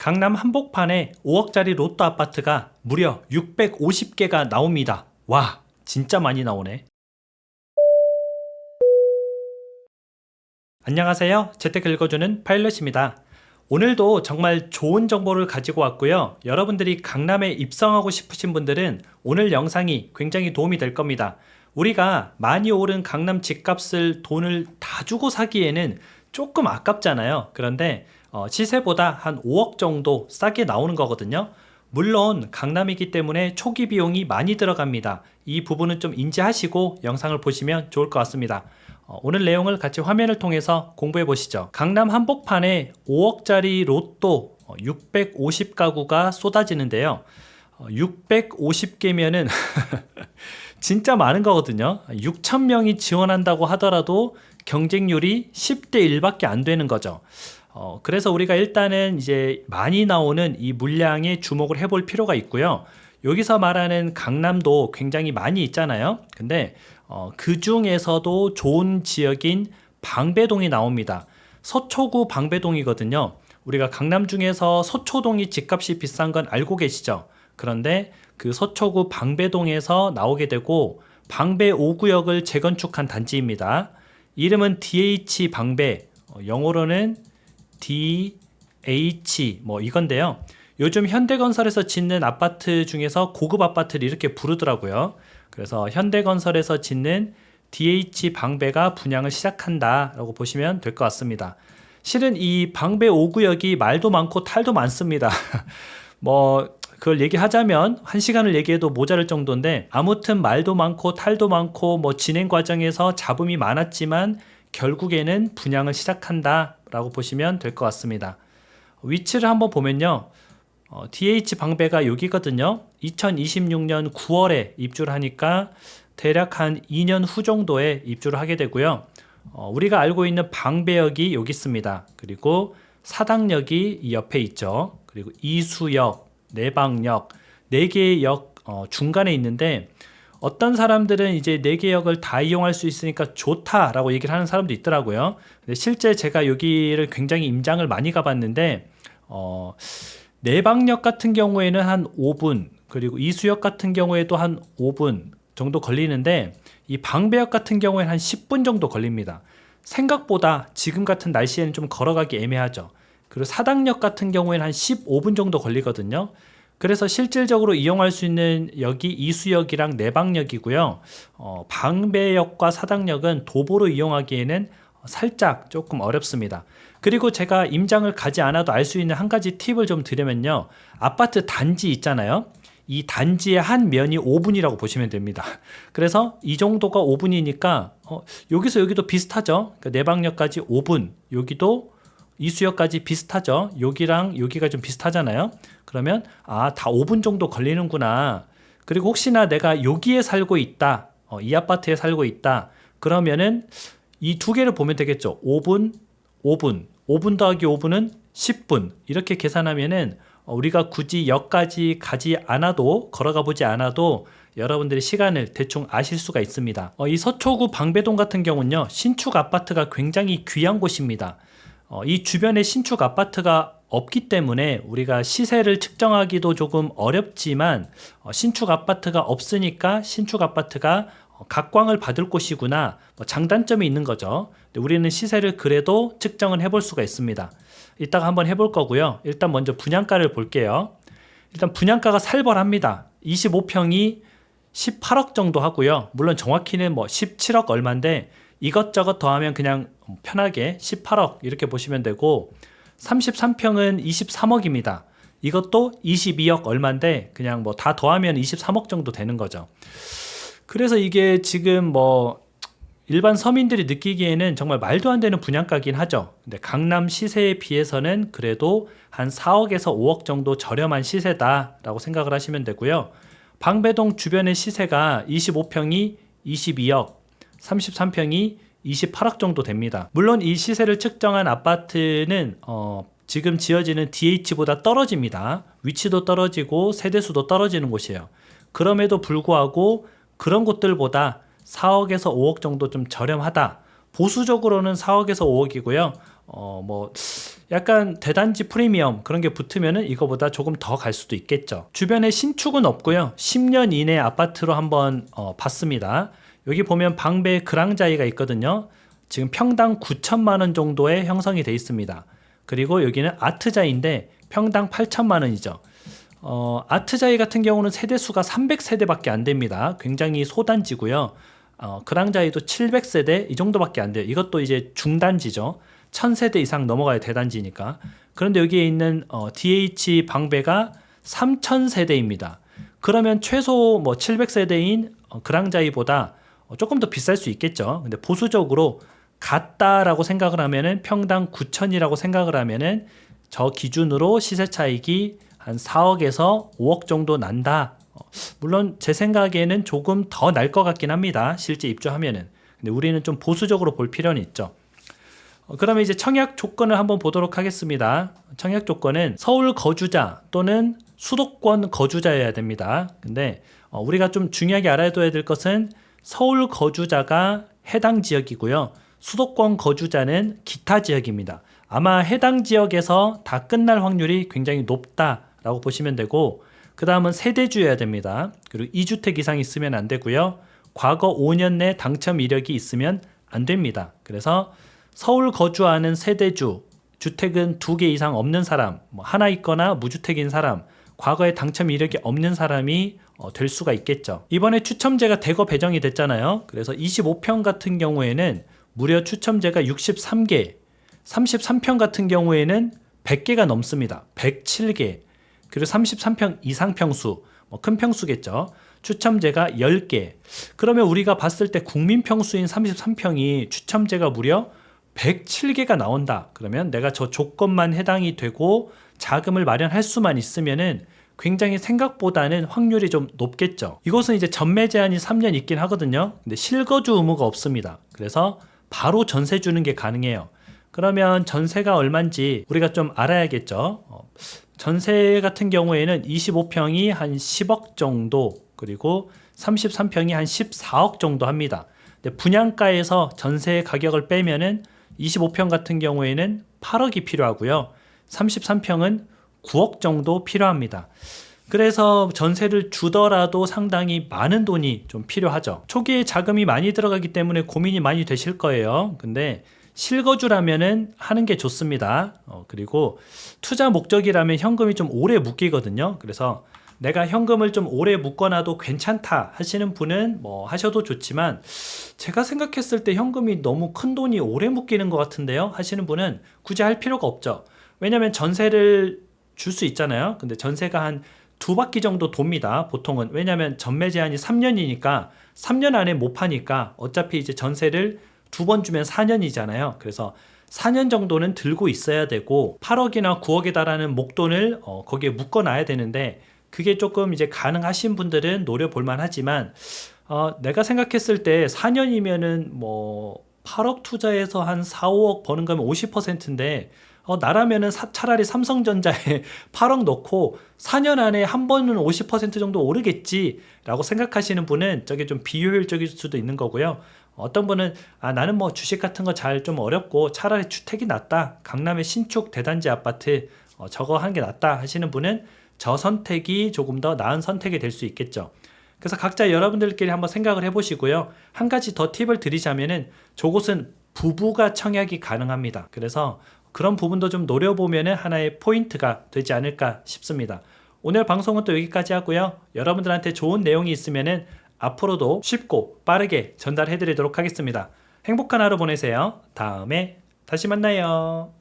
강남 한복판에 5억짜리 로또 아파트가 무려 650개가 나옵니다. 와, 진짜 많이 나오네. 안녕하세요. 재테크 읽어주는 파일럿입니다. 오늘도 정말 좋은 정보를 가지고 왔고요. 여러분들이 강남에 입성하고 싶으신 분들은 오늘 영상이 굉장히 도움이 될 겁니다. 우리가 많이 오른 강남 집값을 돈을 다 주고 사기에는 조금 아깝잖아요. 그런데 시세보다 한 5억 정도 싸게 나오는 거거든요. 물론 강남이기 때문에 초기 비용이 많이 들어갑니다. 이 부분은 좀 인지하시고 영상을 보시면 좋을 것 같습니다. 오늘 내용을 같이 화면을 통해서 공부해 보시죠. 강남 한복판에 5억짜리 로또 650가구가 쏟아지는데요. 650개면은 진짜 많은 거거든요. 6,000명이 지원한다고 하더라도 경쟁률이 10대 1밖에 안 되는 거죠. 그래서 우리가 일단은 이제 많이 나오는 이 물량에 주목을 해볼 필요가 있고요. 여기서 말하는 강남도 굉장히 많이 있잖아요. 근데 그 중에서도 좋은 지역인 방배동이 나옵니다. 서초구 방배동이거든요. 우리가 강남 중에서 서초동이 집값이 비싼 건 알고 계시죠? 그런데 그 서초구 방배동에서 나오게 되고 방배 5구역을 재건축한 단지입니다. 이름은 DH 방배, 영어로는 DH 이건데요. 요즘 현대건설에서 짓는 아파트 중에서 고급 아파트를 이렇게 부르더라고요. 그래서 현대건설에서 짓는 DH 방배가 분양을 시작한다라고 보시면 될 것 같습니다. 실은 이 방배 5구역이 말도 많고 탈도 많습니다. 그걸 얘기하자면 1시간을 얘기해도 모자랄 정도인데, 아무튼 말도 많고 탈도 많고 진행 과정에서 잡음이 많았지만 결국에는 분양을 시작한다 라고 보시면 될 것 같습니다. 위치를 한번 보면요, DH 방배가 여기거든요. 2026년 9월에 입주를 하니까 대략 한 2년 후 정도에 입주를 하게 되고요. 우리가 알고 있는 방배역이 여기 있습니다. 그리고 사당역이 이 옆에 있죠. 그리고 이수역, 내방역, 4개의 역 중간에 있는데, 어떤 사람들은 이제 4개 역을 다 이용할 수 있으니까 좋다라고 얘기를 하는 사람도 있더라고요. 근데 실제 제가 여기를 굉장히 임장을 많이 가봤는데, 내방역 같은 경우에는 한 5분, 그리고 이수역 같은 경우에도 한 5분 정도 걸리는데, 이 방배역 같은 경우에는 한 10분 정도 걸립니다. 생각보다 지금 같은 날씨에는 좀 걸어가기 애매하죠. 그리고 사당역 같은 경우에는 한 15분 정도 걸리거든요. 그래서 실질적으로 이용할 수 있는 역이 이수역이랑 내방역이고요. 방배역과 사당역은 도보로 이용하기에는 살짝 조금 어렵습니다. 그리고 제가 임장을 가지 않아도 알 수 있는 한 가지 팁을 좀 드리면요, 아파트 단지 있잖아요. 이 단지의 한 면이 5분이라고 보시면 됩니다. 그래서 이 정도가 5분이니까 여기서 여기도 비슷하죠. 그러니까 내방역까지 5분, 여기도 이수역까지 비슷하죠. 여기랑 여기가 좀 비슷하잖아요. 그러면 다 5분 정도 걸리는구나. 그리고 혹시나 내가 여기에 살고 있다, 이 아파트에 살고 있다, 그러면은 이 두 개를 보면 되겠죠. 5분, 5분, 5분 더하기 5분은 10분. 이렇게 계산하면은 우리가 굳이 역까지 가지 않아도, 걸어가 보지 않아도 여러분들의 시간을 대충 아실 수가 있습니다. 이 서초구 방배동 같은 경우는요, 신축 아파트가 굉장히 귀한 곳입니다. 이 주변에 신축 아파트가 없기 때문에 우리가 시세를 측정하기도 조금 어렵지만, 신축 아파트가 없으니까 신축 아파트가 각광을 받을 곳이구나, 장단점이 있는 거죠. 근데 우리는 시세를 그래도 측정을 해볼 수가 있습니다. 이따가 한번 해볼 거고요. 일단 먼저 분양가를 볼게요. 일단 분양가가 살벌합니다. 25평이 18억 정도 하고요. 물론 정확히는 17억 얼마인데 이것저것 더하면 그냥 편하게 18억 이렇게 보시면 되고, 33평은 23억입니다. 이것도 22억 얼마인데 그냥 다 더하면 23억 정도 되는 거죠. 그래서 이게 지금 일반 서민들이 느끼기에는 정말 말도 안 되는 분양가긴 하죠. 근데 강남 시세에 비해서는 그래도 한 4억에서 5억 정도 저렴한 시세다라고 생각을 하시면 되고요. 방배동 주변의 시세가 25평이 22억, 33평이 28억 정도 됩니다. 물론 이 시세를 측정한 아파트는 지금 지어지는 DH보다 떨어집니다. 위치도 떨어지고 세대수도 떨어지는 곳이에요. 그럼에도 불구하고 그런 곳들보다 4억에서 5억 정도 좀 저렴하다. 보수적으로는 4억에서 5억이고요. 뭐 약간 대단지 프리미엄 그런 게 붙으면은 이거보다 조금 더 갈 수도 있겠죠. 주변에 신축은 없고요. 10년 이내 아파트로 한번 봤습니다. 여기 보면 방배 그랑자이가 있거든요. 지금 평당 9천만 원 정도에 형성이 돼 있습니다. 그리고 여기는 아트자이인데 평당 8천만 원이죠. 아트자이 같은 경우는 세대수가 300세대밖에 안 됩니다. 굉장히 소단지고요. 그랑자이도 700세대 이 정도밖에 안 돼요. 이것도 이제 중단지죠. 1000세대 이상 넘어가야 대단지니까. 그런데 여기에 있는 DH 방배가 3000세대입니다. 그러면 최소 뭐 700세대인 그랑자이보다 조금 더 비쌀 수 있겠죠. 근데 보수적으로 같다라고 생각을 하면은 평당 9천이라고 생각을 하면은 저 기준으로 시세 차익이 한 4억에서 5억 정도 난다. 물론 제 생각에는 조금 더 날 것 같긴 합니다. 실제 입주하면은. 근데 우리는 좀 보수적으로 볼 필요는 있죠. 그러면 이제 청약 조건을 한번 보도록 하겠습니다. 청약 조건은 서울 거주자 또는 수도권 거주자여야 됩니다. 근데 우리가 좀 중요하게 알아둬야 될 것은 서울 거주자가 해당 지역이고요. 수도권 거주자는 기타 지역입니다. 아마 해당 지역에서 다 끝날 확률이 굉장히 높다라고 보시면 되고, 그 다음은 세대주여야 됩니다. 그리고 2주택 이상 있으면 안 되고요. 과거 5년 내 당첨 이력이 있으면 안 됩니다. 그래서 서울 거주하는 세대주, 주택은 2개 이상 없는 사람, 하나 있거나 무주택인 사람, 과거에 당첨 이력이 없는 사람이 될 수가 있겠죠. 이번에 추첨제가 대거 배정이 됐잖아요. 그래서 25평 같은 경우에는 무려 추첨제가 63개, 33평 같은 경우에는 100개가 넘습니다. 107개. 그리고 33평 이상 평수, 큰 평수겠죠. 추첨제가 10개. 그러면 우리가 봤을 때 국민 평수인 33평이 추첨제가 무려 107개가 나온다. 그러면 내가 저 조건만 해당이 되고 자금을 마련할 수만 있으면은 굉장히 생각보다는 확률이 좀 높겠죠. 이곳은 이제 전매 제한이 3년 있긴 하거든요. 근데 실거주 의무가 없습니다. 그래서 바로 전세 주는 게 가능해요. 그러면 전세가 얼마인지 우리가 좀 알아야겠죠. 전세 같은 경우에는 25평이 한 10억 정도, 그리고 33평이 한 14억 정도 합니다. 근데 분양가에서 전세 가격을 빼면은 25평 같은 경우에는 8억이 필요하고요. 33평은 9억 정도 필요합니다. 그래서 전세를 주더라도 상당히 많은 돈이 좀 필요하죠. 초기에 자금이 많이 들어가기 때문에 고민이 많이 되실 거예요. 근데 실거주라면은 하는 게 좋습니다. 그리고 투자 목적이라면 현금이 좀 오래 묶이거든요. 그래서 내가 현금을 좀 오래 묶어놔도 괜찮다 하시는 분은 뭐 하셔도 좋지만, 제가 생각했을 때 현금이 너무 큰 돈이 오래 묶이는 것 같은데요 하시는 분은 굳이 할 필요가 없죠. 왜냐면 전세를 줄 수 있잖아요. 근데 전세가 한 2바퀴 정도 돕니다. 보통은. 왜냐면 전매 제한이 3년이니까 3년 안에 못 파니까 어차피 이제 전세를 2번 주면 4년이잖아요. 그래서 4년 정도는 들고 있어야 되고 8억이나 9억에 달하는 목돈을 거기에 묶어놔야 되는데, 그게 조금 이제 가능하신 분들은 노려볼 만하지만, 내가 생각했을 때 4년이면은 뭐 8억 투자해서 한 4, 5억 버는 거면 50%인데 나라면은 차라리 삼성전자에 8억 넣고 4년 안에 한 번은 50% 정도 오르겠지라고 생각하시는 분은 저게 좀 비효율적일 수도 있는 거고요. 어떤 분은 나는 뭐 주식 같은 거 잘 좀 어렵고 차라리 주택이 낫다, 강남의 신축 대단지 아파트 저거 하는 게 낫다 하시는 분은 저 선택이 조금 더 나은 선택이 될 수 있겠죠. 그래서 각자 여러분들끼리 한번 생각을 해보시고요. 한 가지 더 팁을 드리자면은 저곳은 부부가 청약이 가능합니다. 그래서 그런 부분도 좀 노려보면은 하나의 포인트가 되지 않을까 싶습니다. 오늘 방송은 또 여기까지 하고요. 여러분들한테 좋은 내용이 있으면은 앞으로도 쉽고 빠르게 전달해 드리도록 하겠습니다. 행복한 하루 보내세요. 다음에 다시 만나요.